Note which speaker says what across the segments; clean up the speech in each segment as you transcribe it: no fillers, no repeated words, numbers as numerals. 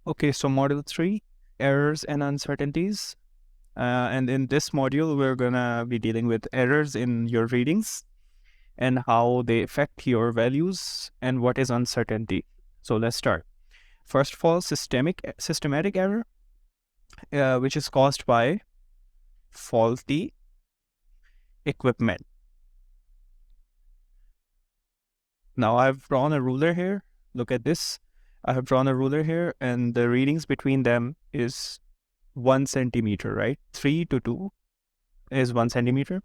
Speaker 1: Okay, so module 3, errors and uncertainties. And in this module, we're gonna be dealing with errors in your readings and how they affect your values and what is uncertainty. So let's start. First of all, systematic error, which is caused by faulty equipment. Now I've drawn a ruler here. Look at this. I have drawn a ruler here, and the readings between them is 1 centimeter, right? 3 to 2 is 1 centimeter.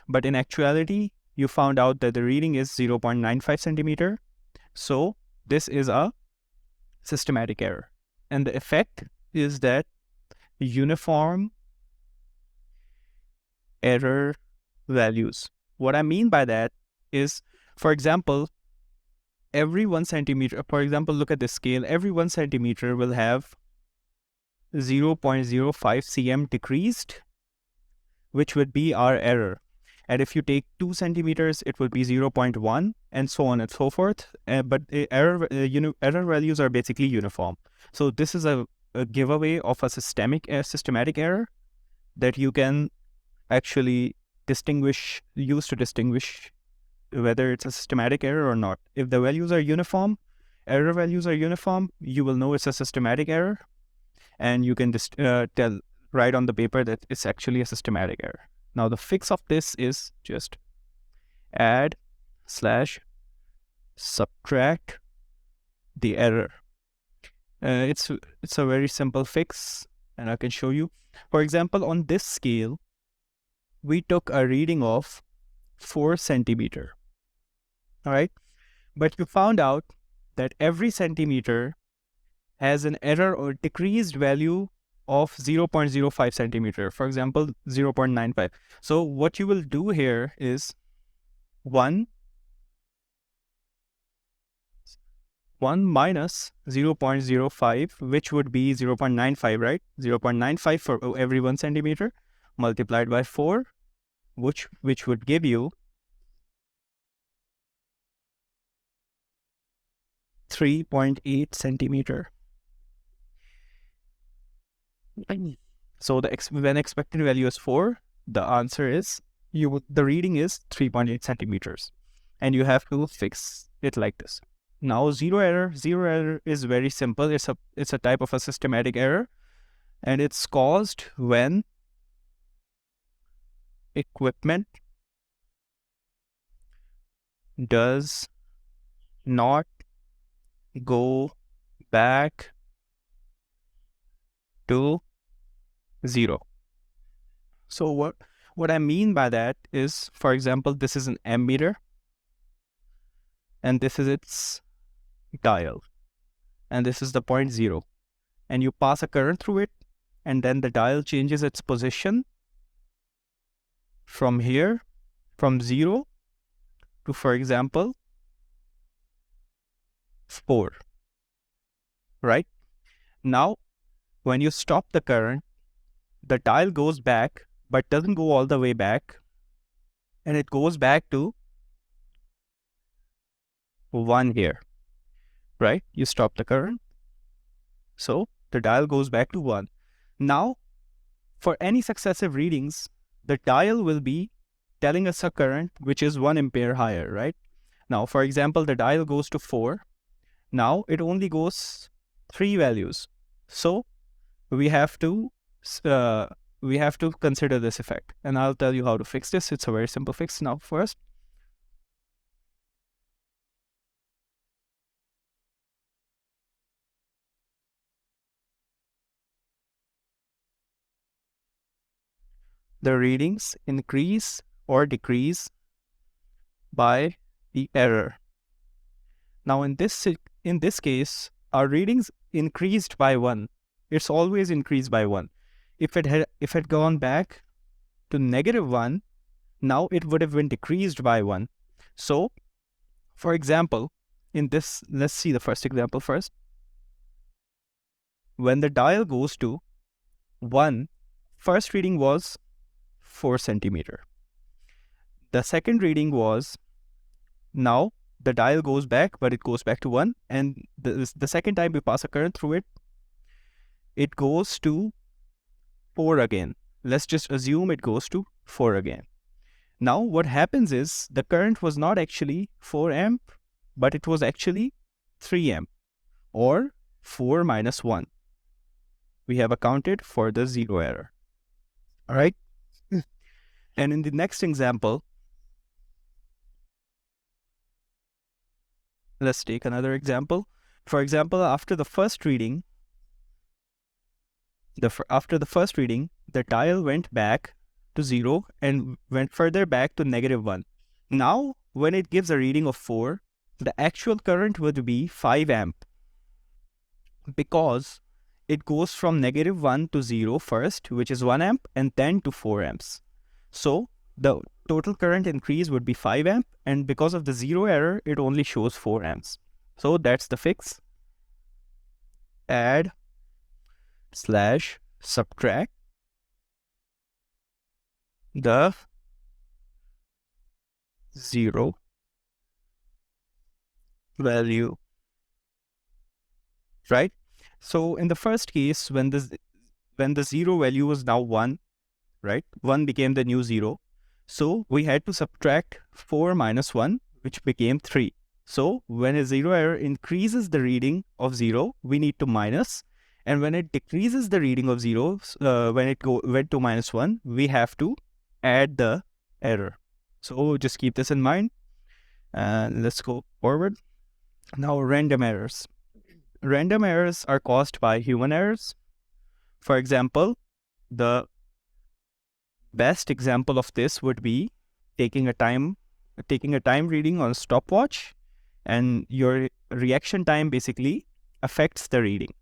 Speaker 1: But in actuality, you found out that the reading is 0.95 centimeter. So this is a systematic error. And the effect is that uniform error values. What I mean by that is, for example, every 1 centimeter, for example, look at this scale, every 1 centimeter will have 0.05 cm decreased, which would be our error. And if you take 2 centimeters, it will be 0.1 and so on and so forth. But error values are basically uniform. So this is a giveaway of a systematic error that you can actually use to distinguish whether it's a systematic error or not. If the values are uniform, error values are uniform, you will know it's a systematic error, and you can just write on the paper that it's actually a systematic error. Now the fix of this is just add / subtract the error. It's a very simple fix, and I can show you. For example, on this scale, we took a reading of 4 centimeter. All right, but you found out that every centimeter has an error or decreased value of 0.05 centimeter, for example, 0.95. So what you will do here is 1 minus 0.05, which would be 0.95, right? 0.95 for every 1 centimeter multiplied by 4, which would give you 3.8 centimeter. So when expected value is 4, the answer is the reading is 3.8 centimeters, and you have to fix it like this. Now zero error is very simple. It's a type of a systematic error, and it's caused when equipment does not go back to 0. So what I mean by that is, for example, this is an ammeter, and this is its dial, and this is the point 0, and you pass a current through it, and then the dial changes its position from here, from 0 to, for example, 4, right? Now, when you stop the current, the dial goes back, but doesn't go all the way back, and it goes back to 1 here, right? You stop the current, so the dial goes back to 1. Now, for any successive readings, the dial will be telling us a current which is 1 ampere higher, right? Now, for example, the dial goes to 4. Now, it only goes 3 values. So, we have to consider this effect, and I'll tell you how to fix this. It's a very simple fix. Now, first, the readings increase or decrease by the error. Now in this case, our readings increased by 1. It's always increased by 1. If it had gone back to -1, now it would have been decreased by 1. So, for example, in this, let's see the first example first. When the dial goes to 1, first reading was 4 centimeter. The second reading was, now the dial goes back, but it goes back to 1, and the second time we pass a current through it, it goes to 4 again. Let's just assume it goes to 4 again. Now what happens is the current was not actually 4 amp, but it was actually 3 amp, or 4 minus 1. We have accounted for the zero error. All right. And in the next example, let's take another example. For example, after the first reading, the dial went back to 0 and went further back to -1. Now, when it gives a reading of 4, the actual current would be 5 amp, because it goes from -1 to 0 first, which is 1 amp, and then to 4 amps. So the total current increase would be 5 amp, and because of the zero error, it only shows 4 amps. So that's the fix. Add slash subtract the zero value, right? So in the first case, when the zero value was now 1, right? 1 became the new 0. So we had to subtract 4 minus 1, which became 3. So when a zero error increases the reading of 0, we need to minus. And when it decreases the reading of 0, when it went to -1, we have to add the error. So just keep this in mind. And let's go forward. Now, random errors. Random errors are caused by human errors. For example, the best example of this would be taking a time reading on a stopwatch, and your reaction time basically affects the reading.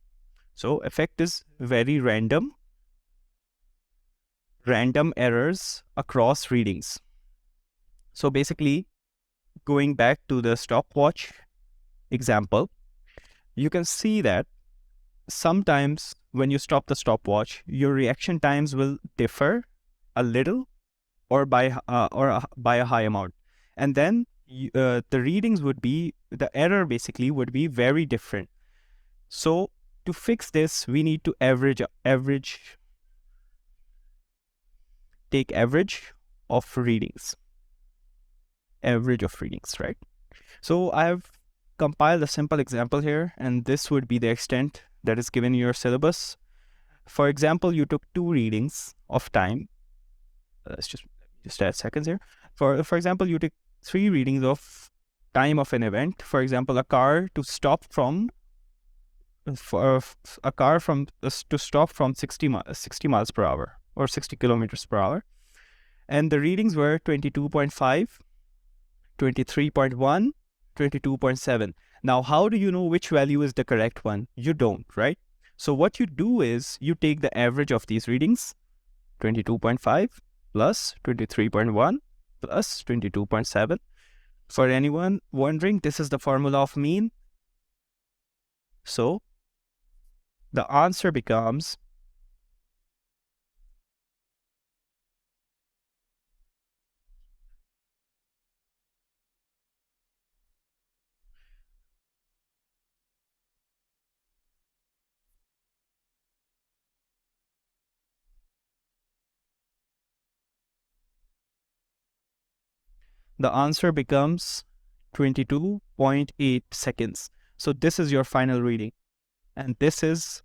Speaker 1: So effect is very random errors across readings. So basically, going back to the stopwatch example, you can see that sometimes when you stop the stopwatch, your reaction times will differ a little, or by a high amount, and then the readings would be, the error basically would be very different. So to fix this, we need to take average of readings, right? So I have compiled a simple example here, and this would be the extent that is given in your syllabus. For example, you took 2 readings of time. Let's just add seconds here. For example, you take 3 readings of time of an event. For example, a car to stop from 60 miles per hour, or 60 kilometers per hour, and the readings were 22.5, 23.1, 22.7. Now, how do you know which value is the correct one? You don't, right? So what you do is you take the average of these readings, 22.5 plus 23.1 plus 22.7. For anyone wondering, this is the formula of mean. So the answer becomes the answer becomes 22.8 seconds. So this is your final reading, and this is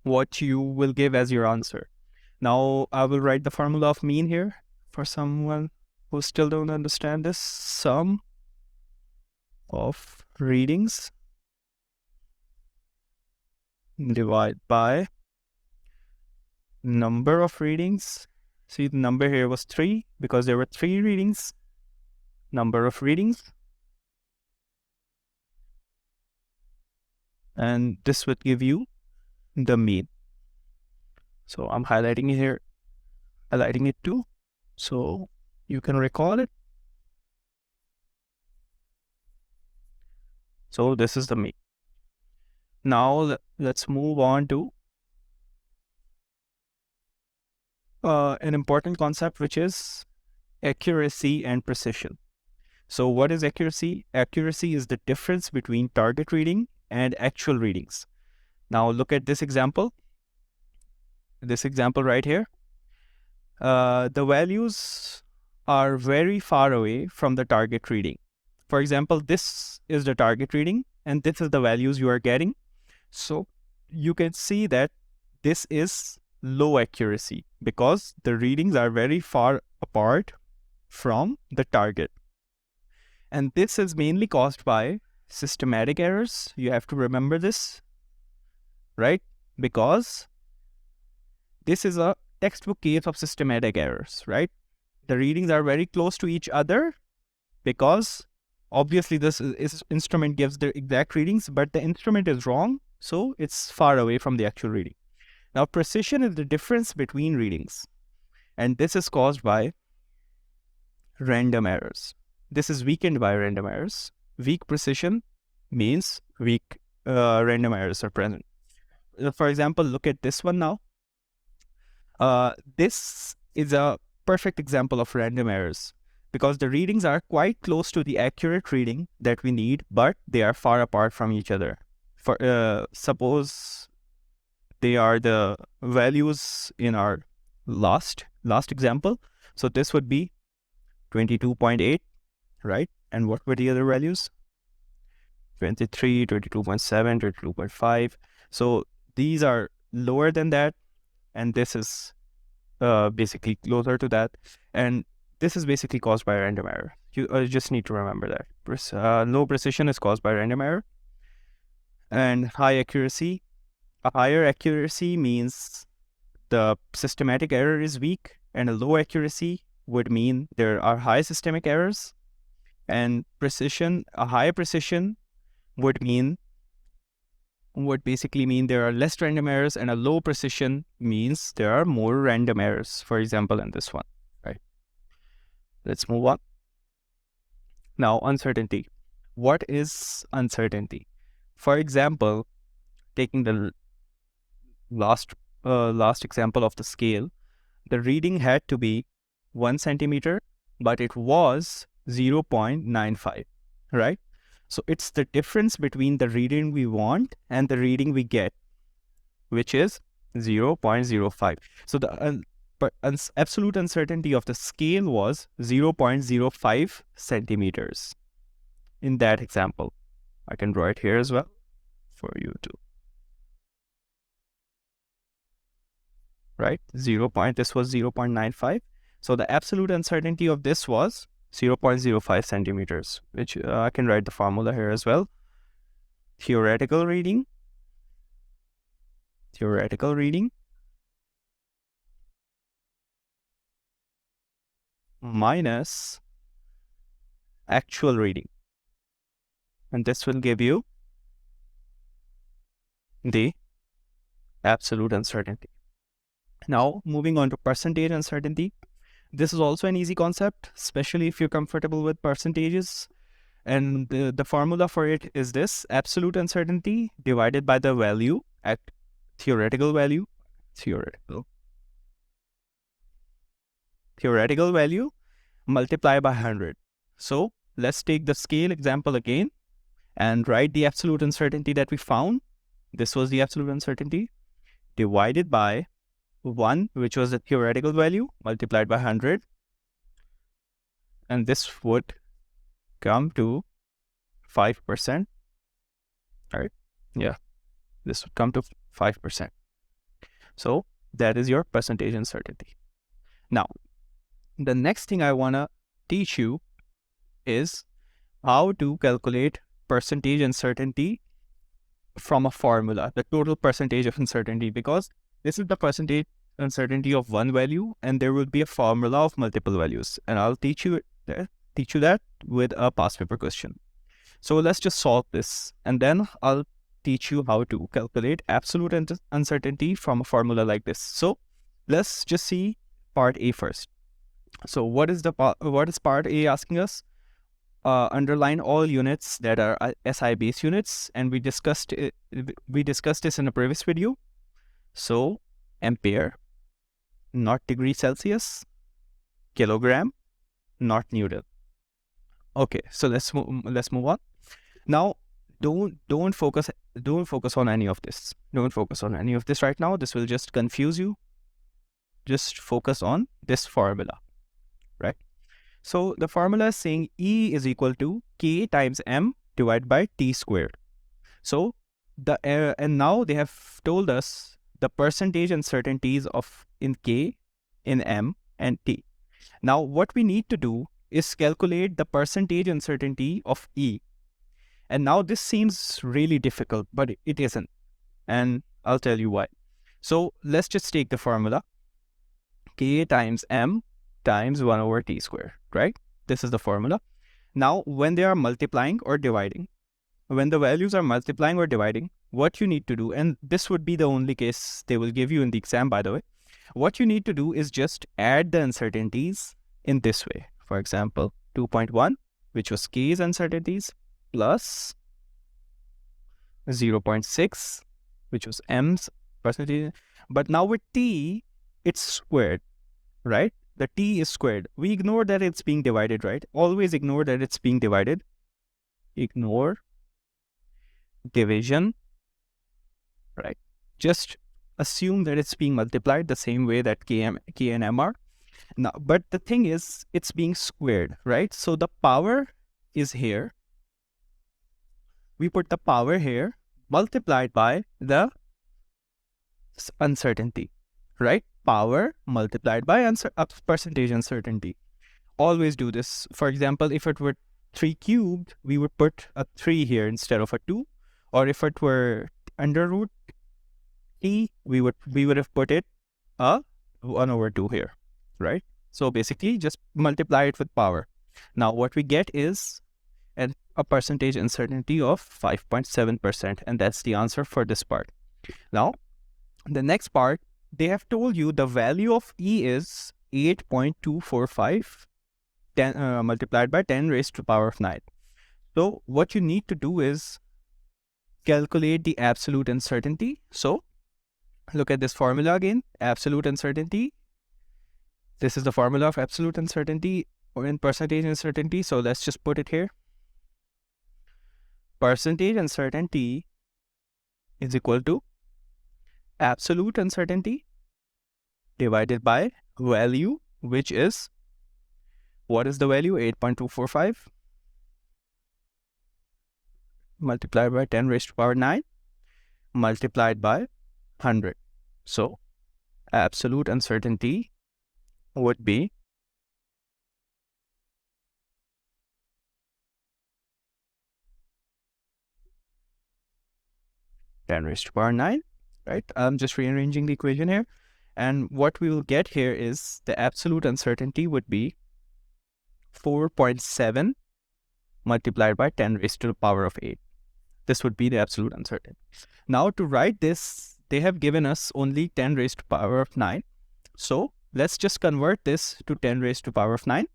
Speaker 1: what you will give as your answer. Now I will write the formula of mean here for someone who still don't understand this. Sum of readings divided by number of readings. See, the number here was 3 because there were 3 readings. Number of readings, and this would give you the mean. So I'm highlighting it here, highlighting it too, so you can recall it. So this is the mean. Now let's move on to an important concept, which is accuracy and precision. So what is accuracy? Accuracy is the difference between target reading and actual readings. Now look at this example right here. The values are very far away from the target reading. For example, this is the target reading and this is the values you are getting. So you can see that this is low accuracy because the readings are very far apart from the target. And this is mainly caused by systematic errors. You have to remember this, right? Because this is a textbook case of systematic errors, right? The readings are very close to each other because obviously this instrument gives the exact readings, but the instrument is wrong, so it's far away from the actual reading. Now, precision is the difference between readings, and this is caused by random errors. This is weakened by random errors. Weak precision means weak random errors are present. For example, look at this one now. This is a perfect example of random errors because the readings are quite close to the accurate reading that we need, but they are far apart from each other. For suppose they are the values in our last example. So this would be 22.8, right? And what were the other values? 23, 22.7, 22.5. So these are lower than that, and this is basically closer to that, and this is basically caused by random error. You just need to remember that. Low precision is caused by random error, and high accuracy. A higher accuracy means the systematic error is weak, and a low accuracy would mean there are high systemic errors, and precision, a high precision would basically mean there are less random errors, and a low precision means there are more random errors, for example, in this one, right? Let's move on. Now, uncertainty. What is uncertainty? For example, taking the last example of the scale, the reading had to be 1 centimeter, but it was 0.95, right? So it's the difference between the reading we want and the reading we get, which is 0.05. So the absolute uncertainty of the scale was 0.05 centimeters in that example. I can draw it here as well for you to, right? This was 0.95. So the absolute uncertainty of this was 0.05 centimeters, which I can write the formula here as well. Theoretical reading minus actual reading. And this will give you the absolute uncertainty. Now, moving on to percentage uncertainty. This is also an easy concept, especially if you're comfortable with percentages. And the formula for it is this: absolute uncertainty divided by the value at theoretical value multiply by 100. So let's take the scale example again and write the absolute uncertainty that we found. This was the absolute uncertainty divided by 1, which was the theoretical value, multiplied by 100. And this would come to 5%. Right? Yeah, this would come to 5%. So that is your percentage uncertainty. Now, the next thing I want to teach you is how to calculate percentage uncertainty from a formula, the total percentage of uncertainty, because this is the percentage uncertainty of one value and there will be a formula of multiple values, and I'll teach you that with a past paper question. So let's just solve this and then I'll teach you how to calculate absolute uncertainty from a formula like this. So let's just see part A first. So what is part A asking us? Underline all units that are SI base units, and we discussed this in a previous video. So ampere, not degree Celsius; kilogram, not Newton. Okay, so let's move on. Now, don't focus don't focus on any of this. Don't focus on any of this right now. This will just confuse you. Just focus on this formula, right? So the formula is saying E is equal to K times M divided by T squared. So and now they have told us the percentage uncertainties of in K, in M, and T. Now what we need to do is calculate the percentage uncertainty of E. And now this seems really difficult, but it isn't. And I'll tell you why. So let's just take the formula K times M times 1 over T squared, right? This is the formula. Now, when they are multiplying or dividing, when the values are multiplying or dividing, what you need to do, and this would be the only case they will give you in the exam, by the way, what you need to do is just add the uncertainties in this way. For example, 2.1, which was K's uncertainties, plus 0.6, which was M's percentage. But now with T, it's squared, right? The T is squared. We ignore that it's being divided, right? Always ignore that it's being divided. Ignore division, right? Just assume that it's being multiplied the same way that K and M are. Now, but the thing is, it's being squared, right? So the power is here. We put the power here multiplied by the uncertainty, right? Power multiplied by percentage uncertainty. Always do this. For example, if it were 3 cubed, we would put a 3 here instead of a 2. Or if it were under root T, we would have put it a 1 over 2 here, right? So basically, just multiply it with power. Now, what we get is a percentage uncertainty of 5.7%, and that's the answer for this part. Now, the next part, they have told you the value of E is 8.245 multiplied by 10 raised to the power of 9. So what you need to do is calculate the absolute uncertainty. So look at this formula again, absolute uncertainty. This is the formula of absolute uncertainty or in percentage uncertainty. So let's just put it here. Percentage uncertainty is equal to absolute uncertainty divided by value, which is, what is the value? 8.245 multiplied by 10 raised to the power 9 multiplied by 100. So absolute uncertainty would be 10 raised to the power 9, right? I'm just rearranging the equation here. And what we will get here is the absolute uncertainty would be 4.7 multiplied by 10 raised to the power of 8. This would be the absolute uncertainty. Now to write this, they have given us only 10 raised to the power of 9. So let's just convert this to 10 raised to the power of 9.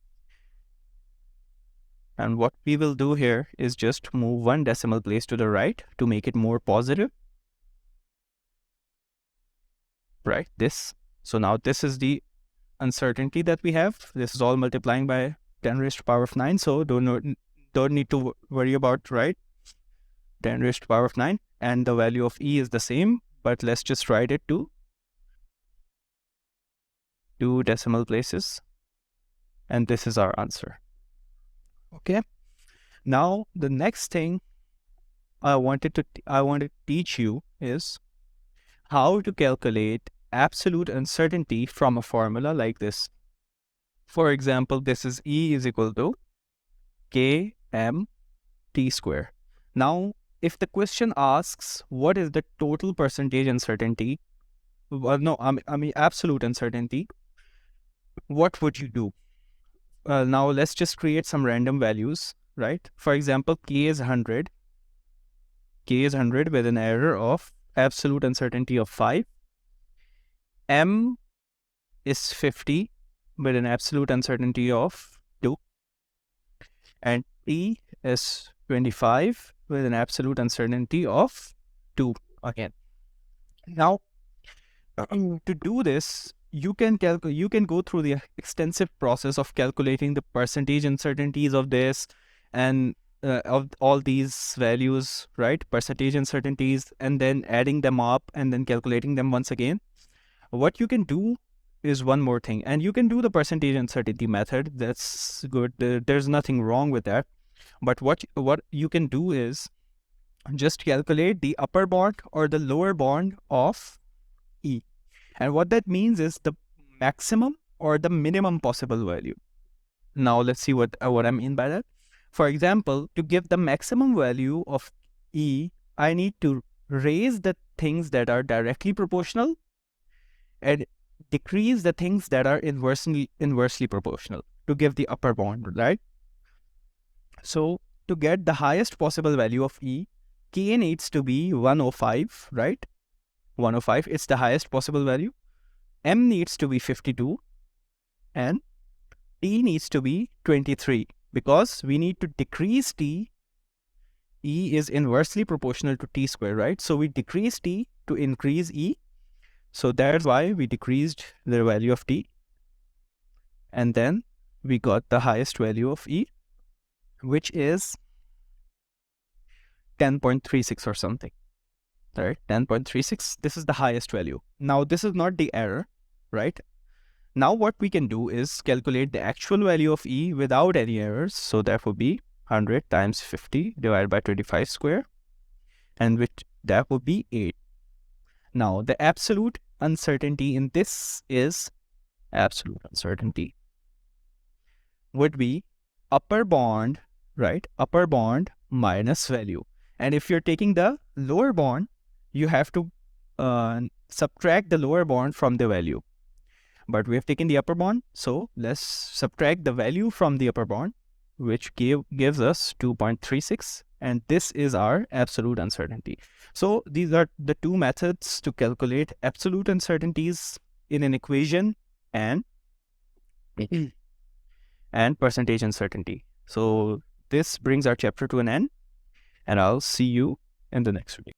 Speaker 1: And what we will do here is just move one decimal place to the right to make it more positive. Right, this. So now this is the uncertainty that we have. This is all multiplying by 10 raised to the power of 9. So don't need to worry about, right? 10 raised to the power of 9. And the value of E is the same, but let's just write it to 2 decimal places. And this is our answer. Okay. Now the next thing I wanted to teach you is how to calculate absolute uncertainty from a formula like this. For example, this is E is equal to K M T square. Now, if the question asks what is the total percentage uncertainty, I mean absolute uncertainty, what would you do? Now let's just create some random values, right? For example, K is 100. K is 100 with an error of absolute uncertainty of 5. M is 50 with an absolute uncertainty of 2. And T is 25 with an absolute uncertainty of 2 again. Now, to do this, you can go through the extensive process of calculating the percentage uncertainties of this, and of all these values, right? Percentage uncertainties, and then adding them up and then calculating them once again. What you can do is one more thing, and you can do the percentage uncertainty method. That's good. There's nothing wrong with that. But what you can do is just calculate the upper bound or the lower bound of E. And what that means is the maximum or the minimum possible value. Now let's see what I mean by that. For example, to give the maximum value of E, I need to raise the things that are directly proportional and decrease the things that are inversely proportional to give the upper bound, right? So to get the highest possible value of E, K needs to be 105, right? 105, it's the highest possible value. M needs to be 52 and T needs to be 23 because we need to decrease T. E is inversely proportional to T square, right? So we decrease T to increase E. So that's why we decreased the value of T. And then we got the highest value of E, which is 10.36 or something, right? 10.36, this is the highest value. Now this is not the error, right? Now what we can do is calculate the actual value of E without any errors. So that would be 100 times 50 divided by 25 square, and which that would be 8. Now the absolute uncertainty in this is absolute uncertainty would be upper bound, right? Upper bound minus value. And if you're taking the lower bound, you have to subtract the lower bound from the value. But we have taken the upper bound, so let's subtract the value from the upper bound, which gives us 2.36, and this is our absolute uncertainty. So these are the two methods to calculate absolute uncertainties in an equation and percentage uncertainty. So this brings our chapter to an end, and I'll see you in the next video.